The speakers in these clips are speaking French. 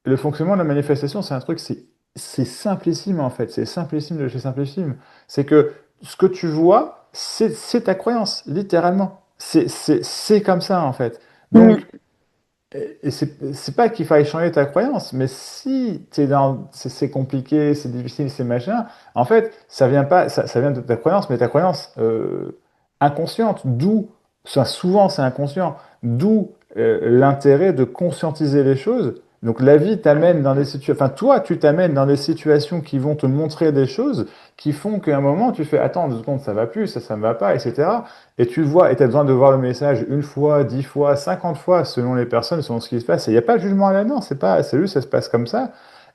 le fonctionnement de la manifestation, c'est un truc, c'est simplissime en fait, c'est simplissime de chez simplissime. C'est que ce que tu vois, c'est ta croyance, littéralement. C'est comme ça en fait. Mm. Donc, et c'est pas qu'il faille changer ta croyance, mais si t'es dans, c'est compliqué, c'est difficile, c'est machin, en fait, ça vient pas, ça vient de ta croyance, mais ta croyance inconsciente, d'où, ça, souvent c'est inconscient, d'où l'intérêt de conscientiser les choses. Donc la vie t'amène dans des situations, enfin toi, tu t'amènes dans des situations qui vont te montrer des choses qui font qu'à un moment tu fais, attends, 2 secondes, ça va plus, ça me va pas, etc. Et tu vois, et tu as besoin de voir le message une fois, 10 fois, 50 fois, selon les personnes, selon ce qui se passe. Et il n'y a pas de jugement là-dedans, c'est juste, ça se passe comme ça.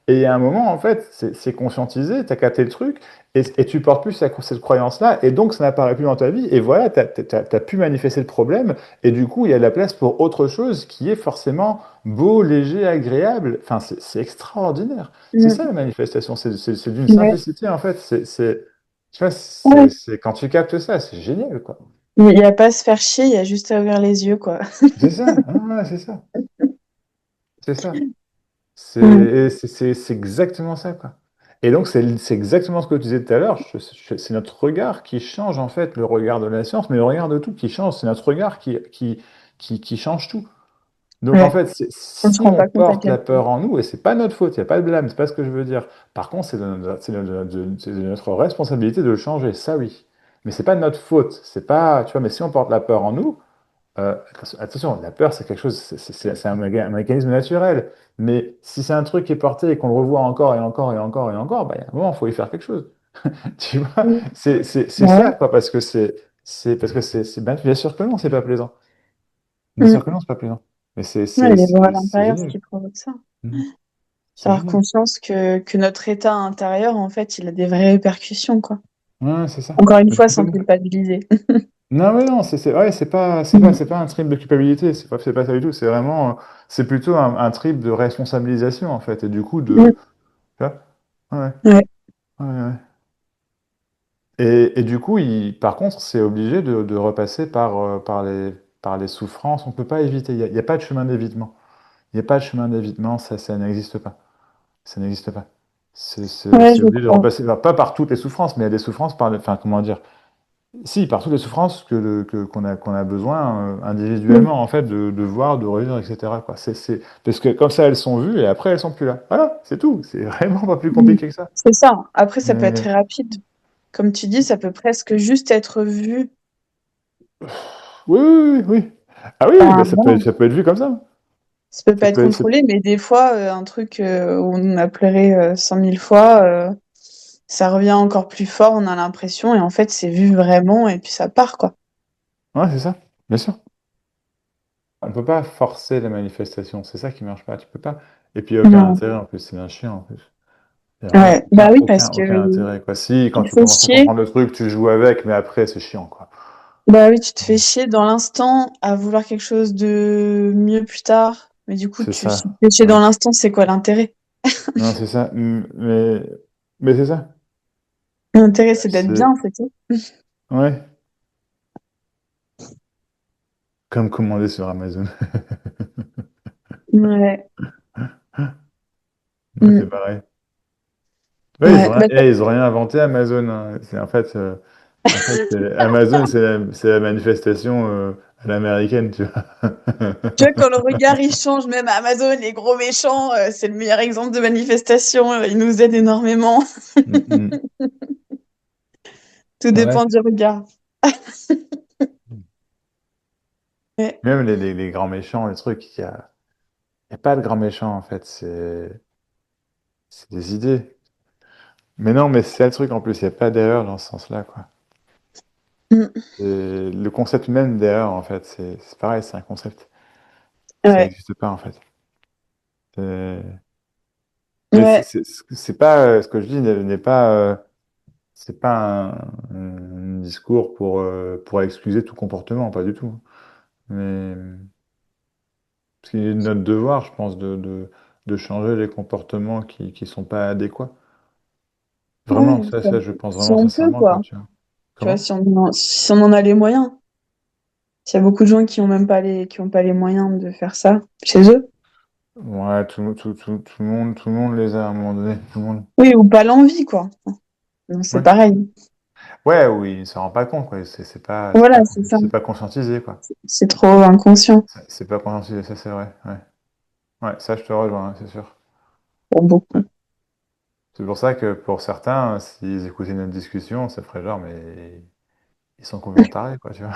Et il y a un moment, en fait, c'est conscientisé, tu as capté le truc, et tu portes plus cette croyance-là, et donc ça n'apparaît plus dans ta vie, et voilà, tu as pu manifester le problème, et du coup, il y a de la place pour autre chose qui est forcément beau, léger, agréable. Enfin, c'est extraordinaire. C'est ça Mm. la manifestation, c'est d'une Ouais. simplicité, en fait. Tu vois, Ouais. quand tu captes ça, c'est génial, quoi. Il n'y a pas à se faire chier, il y a juste à ouvrir les yeux, quoi. C'est ça, ah ouais, c'est ça, c'est ça. Mm. C'est exactement ça, quoi. Et donc, c'est exactement ce que tu disais tout à l'heure. C'est notre regard qui change, en fait, le regard de la science, mais le regard de tout qui change. C'est notre regard qui change tout. Donc, en Ouais. fait, On se si rend on pas compte à porte quel la point. peur en nous, et c'est pas notre faute, il n'y a pas de blâme, c'est pas ce que je veux dire. Par contre, c'est de notre responsabilité de le changer, ça oui. Mais c'est pas de notre faute. C'est pas, tu vois, mais si on porte la peur en nous, attention, la peur, c'est quelque chose, c'est un mécanisme naturel. Mais si c'est un truc qui est porté et qu'on le revoit encore et encore et encore et encore, bah, il y a un moment, il faut y faire quelque chose. Tu vois, Mm. c'est Ouais. ça, quoi, parce que parce que bien sûr que non, c'est pas plaisant. Bien sûr que Mm. non, c'est pas plaisant. Mais Ouais, les voix à c'est l'intérieur, ce génial. qui provoque ça. Mhm. C'est Avoir génial. conscience que notre état intérieur, en fait, il a des vraies répercussions, quoi. Ouais, c'est ça. Encore une Mais fois, sans complètement. culpabiliser. Non, mais non, ouais, Mm. c'est pas un trip de culpabilité, c'est pas ça du tout. C'est vraiment, c'est plutôt un trip de responsabilisation, en fait. Et du coup, Mm. tu vois, ouais, Ouais. ouais, ouais. Et du coup, par contre, c'est obligé de repasser par les souffrances. On peut pas éviter. Il y a pas de chemin d'évitement. Il n'y a pas de chemin d'évitement, ça n'existe pas. Ça n'existe pas. Ouais, C'est je obligé de crois. repasser, enfin, pas par toutes les souffrances, mais il y a des souffrances enfin, comment dire, si, par toutes les souffrances qu'on a besoin Mm. individuellement, en fait, de voir, de revivre, etc., quoi. Parce que comme ça, elles sont vues et après, elles sont plus là. Voilà, c'est tout. C'est vraiment pas plus Mm. compliqué que ça. C'est ça. Après, ça peut être Mais, très rapide. Comme tu dis, ça peut presque juste être vu. oui, oui, oui, oui. Ah oui, oui, Enfin, bah, voilà. ça peut être vu comme ça. Ça peut Ça pas être peut être, contrôlé, mais des fois, un truc où on a pleuré 100 000 fois, ça revient encore plus fort, on a l'impression, et en fait, c'est vu vraiment, et puis ça part, quoi. ouais, c'est ça, bien sûr. On peut pas forcer la manifestation, c'est ça qui marche pas. Tu peux pas. Et puis, il n'y a aucun Non. intérêt en plus, c'est un chien en plus. Il n'y a vraiment Ouais, bah oui, parce que aucun intérêt, quoi. Si, tu quand te tu fais commences à chier. comprendre le truc, tu joues avec, mais après, c'est chiant, quoi. Bah oui, tu te fais chier dans l'instant à vouloir quelque chose de mieux plus tard. Mais du coup, C'est si tu te ça. fais chier Ouais. dans l'instant, c'est quoi l'intérêt? Non, c'est ça. Mais c'est ça. L'intérêt, c'est d'être C'est. bien, c'est tout. Ouais. Comme commandé sur Amazon. Ouais. Ouais, Mm. c'est pareil. Ouais, Ouais. Bah, ils ont rien inventé, Amazon, hein. En fait, Amazon, c'est la manifestation à l'américaine, tu vois. tu vois, quand le regard il change, même à Amazon, les gros méchants, c'est le meilleur exemple de manifestation. Ils nous aident énormément. Mm, mm. Tout Ouais. dépend du regard. Ouais. Même les grands méchants, les trucs, y a pas de grands méchants, en fait. C'est des idées. Mais non, mais c'est ça le truc en plus, il n'y a pas d'erreur dans ce sens-là, quoi. Mm. Le concept même d'erreur, en fait, c'est pareil, c'est un concept. Ça Ouais. n'existe pas, en fait. C'est- Mais Ouais. c'est pas, ce que je dis n'est pas, c'est pas un discours pour excuser tout comportement, pas du tout. Mais c'est notre devoir, je pense, de changer les comportements qui sont pas adéquats. Vraiment, Ouais. ça, je pense Si vraiment on peut, sincèrement, quoi, quoi. tu vois. Tu vois, Comment? si on en a les moyens. S'il y a beaucoup de gens qui ont même pas qui ont pas les moyens de faire ça chez eux. Ouais, tout le monde les a à un moment donné. Tout le monde. Oui, ou pas l'envie, quoi. Non, c'est Ouais. pareil. Ouais, oui, il s'en rend pas compte, quoi. Voilà, c'est ça. C'est pas conscientisé, quoi. C'est trop inconscient C'est pas conscientisé, ça c'est vrai. Ouais. Ouais, ça je te rejoins, hein, c'est sûr. pour beaucoup. C'est pour ça que pour certains, s'ils écoutaient notre discussion, ça ferait genre, mais ils sont complètement tarés, quoi, tu vois.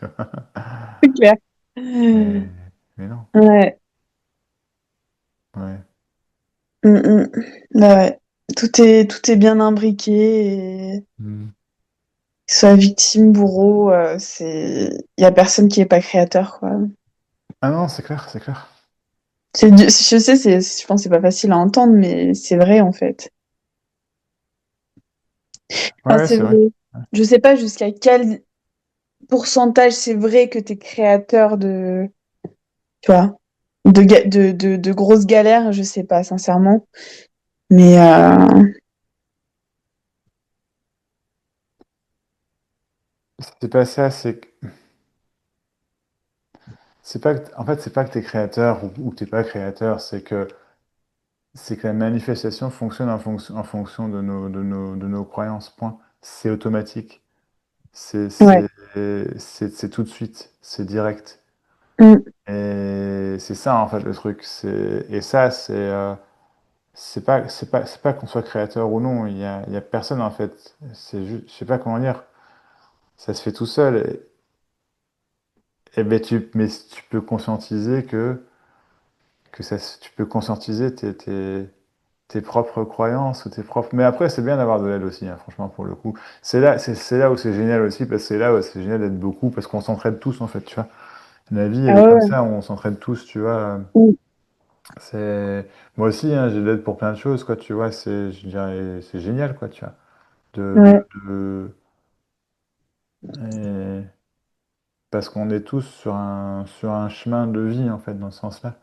Tu vois. C'est clair. Mais, mais non. Ouais. Ouais. Mm, mm. Bah ouais. Tout est bien imbriqué et Hmm. que ce soit victime, bourreau, il y a personne qui est pas créateur, quoi. Ah non, c'est clair, c'est clair. Je sais, je pense que c'est pas facile à entendre, mais c'est vrai, en fait. Ouais, Enfin, ouais, c'est c'est vrai. vrai. Je sais pas jusqu'à quel pourcentage c'est vrai que t'es créateur de, tu vois, de grosses galères, je sais pas, sincèrement. Mais, C'est pas ça, c'est pas en fait, c'est pas que t'es créateur ou que t'es pas créateur, c'est que la manifestation fonctionne en fonction de nos croyances, point. C'est automatique. C'est, ouais. c'est, c'est tout de suite. C'est direct. Mm. Et c'est ça, en fait, le truc. Et ça, c'est pas qu'on soit créateur ou non. Il y a personne, en fait. C'est juste, je sais pas comment dire. Ça se fait tout seul. Mais tu peux conscientiser tu peux conscientiser tes propres croyances ou tes propres. Mais après, c'est bien d'avoir de l'aide aussi, hein, franchement, pour le coup. C'est là où c'est génial aussi, parce que c'est là où c'est génial d'être beaucoup, parce qu'on s'entraide tous, en fait, tu vois. La vie, Ah elle est ouais, comme ouais. ça, on s'entraide tous, tu vois. Mm. C'est moi aussi, hein, j'ai de l'aide pour plein de choses, quoi, tu vois. Je dirais, c'est génial, quoi, tu vois. De, de, Ouais. de- et- Parce qu'on est tous sur un chemin de vie, en fait, dans ce sens-là.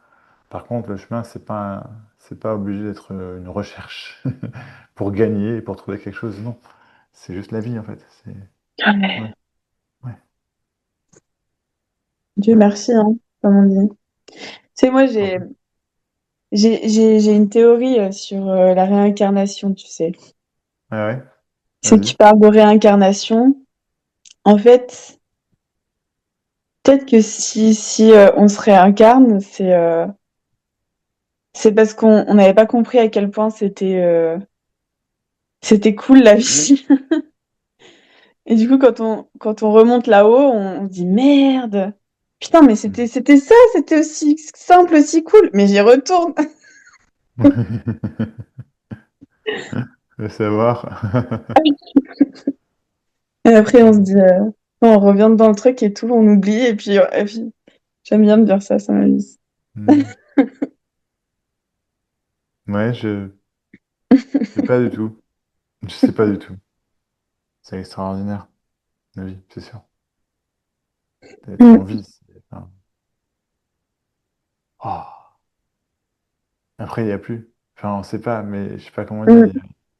Par contre, le chemin, c'est pas obligé d'être une recherche pour gagner, pour trouver quelque chose. Non, c'est juste la vie en fait. Ouais, Ouais. ouais. Dieu Ouais. merci, hein, comme on dit. Tu sais, moi, T'en prie. j'ai une théorie sur la réincarnation, tu sais. Ah ouais, Ceux qui vas-y. parlent de réincarnation, en fait, peut-être que si on se réincarne, c'est parce qu'on n'avait pas compris à quel point c'était cool la vie. Et du coup, quand on remonte là-haut, on se dit merde. Putain, mais c'était ça, c'était aussi simple, aussi cool. Mais j'y retourne. Le savoir. Et après, on se dit, on revient dans le truc et tout, on oublie. Et puis j'aime bien me dire ça, ça m'amuse. Hmm. Ouais, je sais pas du tout. Je sais pas du tout. C'est extraordinaire, la vie, c'est sûr. D'être en Mm. vie. Enfin, oh. Après, il n'y a plus. Enfin, on sait pas, mais je sais pas comment dire. Mm.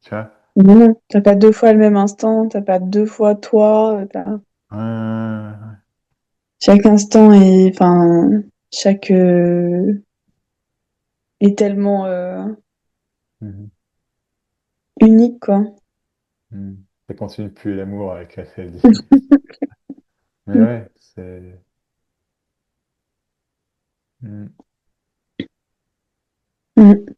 Tu vois? Non, non, t'as pas deux fois le même instant, t'as pas deux fois toi, Ouais, ouais, ouais, chaque instant est, enfin, chaque est tellement ouais. Mhm. unique, quoi. Mhm. Ça continue de puer l'amour avec la dit. Mais ouais, c'est. Mhm. Mm.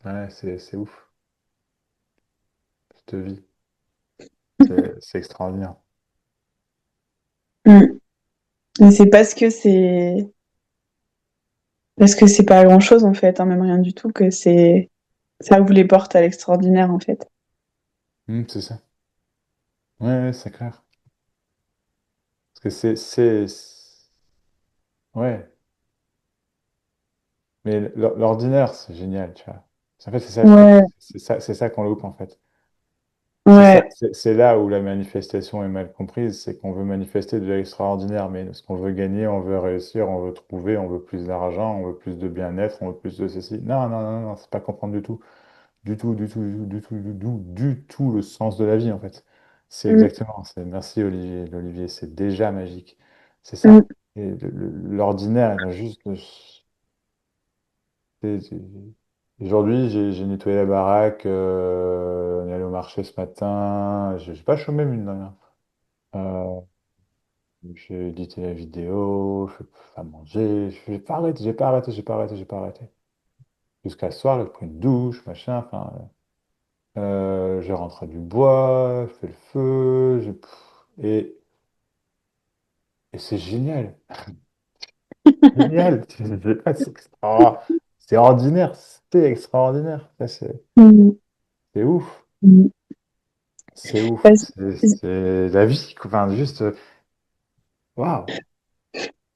Ouais, c'est ouf, cette vie. C'est extraordinaire. Mm. Mais c'est parce que c'est pas grand-chose en fait, hein, même rien du tout, que c'est ça ouvre les portes à l'extraordinaire en fait. C'est ça. Ouais, ouais, c'est clair. Parce que Ouais, mais l'ordinaire, c'est génial, tu vois. En fait, c'est ça le truc. Ouais, C'est ça qu'on loupe, en fait. ouais, C'est là où la manifestation est mal comprise, c'est qu'on veut manifester de l'extraordinaire, mais ce qu'on veut gagner, on veut réussir, on veut trouver, on veut plus d'argent, on veut plus de bien-être, on veut plus de ceci. Non, non, non, non, c'est pas comprendre du tout. Du tout, du tout, du tout, du tout, du tout le sens de la vie, en fait. C'est mm, exactement, merci Olivier, c'est déjà magique. C'est mm. ça. Et l'ordinaire, il va juste. C'est- Aujourd'hui, j'ai nettoyé la baraque, on est allé au marché ce matin, j'ai pas chômé, mine de rien. Euh, j'ai édité la vidéo, je fais à manger, j'ai pas arrêté, j'ai pas arrêté, j'ai pas arrêté, j'ai pas arrêté. Jusqu'à ce soir, j'ai pris une douche, machin, enfin, j'ai rentré du bois, j'ai fait le feu, et, et c'est génial, génial. Je sais pas, c'est ordinaire, c'est extraordinaire. Ça, Mm. c'est ouf. Mm. C'est ouf, Parce- c'est la vie, quoi. Enfin, juste, waouh.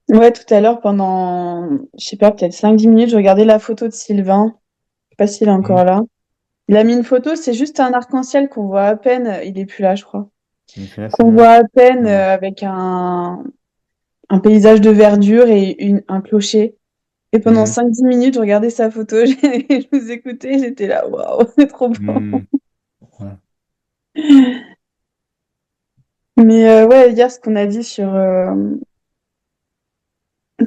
Ouais, tout à l'heure, pendant, je sais pas, peut-être 5-10 minutes, je regardais la photo de Sylvain. Je sais pas s'il est Mhm. encore là. Il a mis une photo, c'est juste un arc-en-ciel qu'on voit à peine. Il est plus là, je crois. Une finesse, Qu'on Sylvain? voit à peine Non. avec un paysage de verdure et un clocher. Et pendant Mhm. 5-10 minutes, je regardais sa photo, je vous écoutais, j'étais là, waouh, c'est trop beau. Mhm. Ouais. Mais ouais, hier, ce qu'on a dit sur,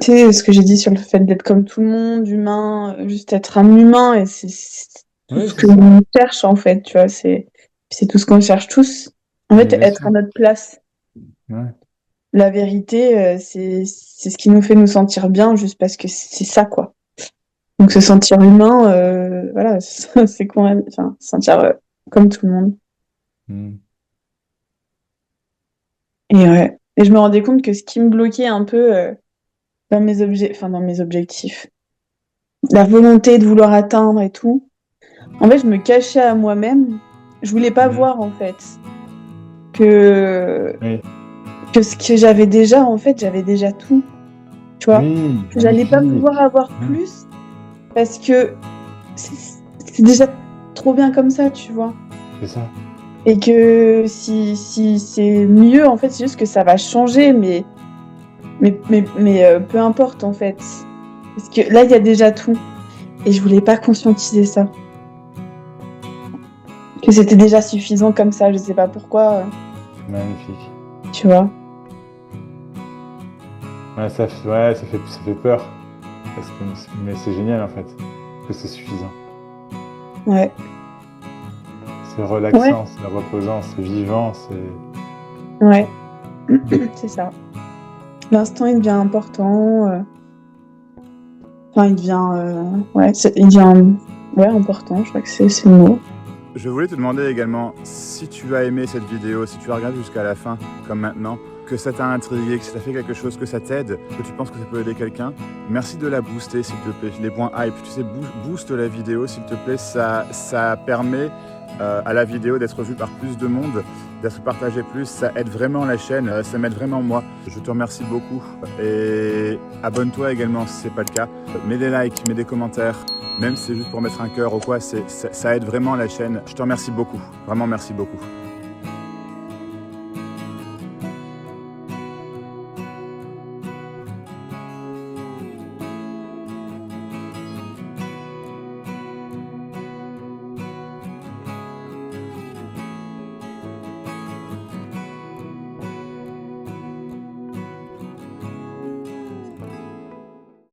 tu sais, ce que j'ai dit sur le fait d'être comme tout le monde, humain, juste être un humain, et c'est tout Oui, ce c'est que ça. l'on cherche, en fait, tu vois, c'est tout ce qu'on cherche tous. En Mais fait, bien être à sûr. notre place. Ouais. La vérité, c'est ce qui nous fait nous sentir bien, juste parce que c'est ça, quoi. Donc, se sentir humain, voilà, c'est quand même, enfin, se sentir comme tout le monde. Mhm. Et ouais. Et je me rendais compte que ce qui me bloquait un peu dans enfin, dans mes objectifs, la volonté de vouloir atteindre et tout, en fait, je me cachais à moi-même. Je voulais pas Mhm. voir, en fait, que, Oui. que ce que j'avais déjà, en fait, j'avais déjà tout, tu vois. Oui, Que j'allais pas pouvoir magnifique. avoir Ouais, plus parce que c'est c'est déjà trop bien comme ça, tu vois. c'est ça. Et que si c'est mieux, en fait, c'est juste que ça va changer, mais peu importe, en fait. Parce que là, il y a déjà tout. Et je voulais pas conscientiser ça. Que c'était déjà suffisant comme ça, je sais pas pourquoi, Magnifique. tu vois. Ouais, ça fait peur. Parce que, mais c'est génial, en fait. Que c'est suffisant. Ouais. C'est Ouais, relaxant, c'est reposant, c'est vivant, c'est. ouais. C'est ça. L'instant, il devient important. Enfin, il devient. Ouais, il devient. Ouais, important, je crois que c'est le mot. Je voulais te demander également si tu as aimé cette vidéo, si tu as regardé jusqu'à la fin, comme maintenant, que ça t'a intrigué, que ça t'a fait quelque chose, que ça t'aide, que tu penses que ça peut aider quelqu'un. Merci de la booster, s'il te plaît. Les points hype, tu sais, booste la vidéo, s'il te plaît. Ça permet à la vidéo d'être vue par plus de monde, d'être partagée plus. Ça aide vraiment la chaîne, ça m'aide vraiment moi. Je te remercie beaucoup. Et abonne-toi également si ce n'est pas le cas. Mets des likes, mets des commentaires. Même si c'est juste pour mettre un cœur ou quoi, ça aide vraiment la chaîne. Je te remercie beaucoup. Vraiment, merci beaucoup.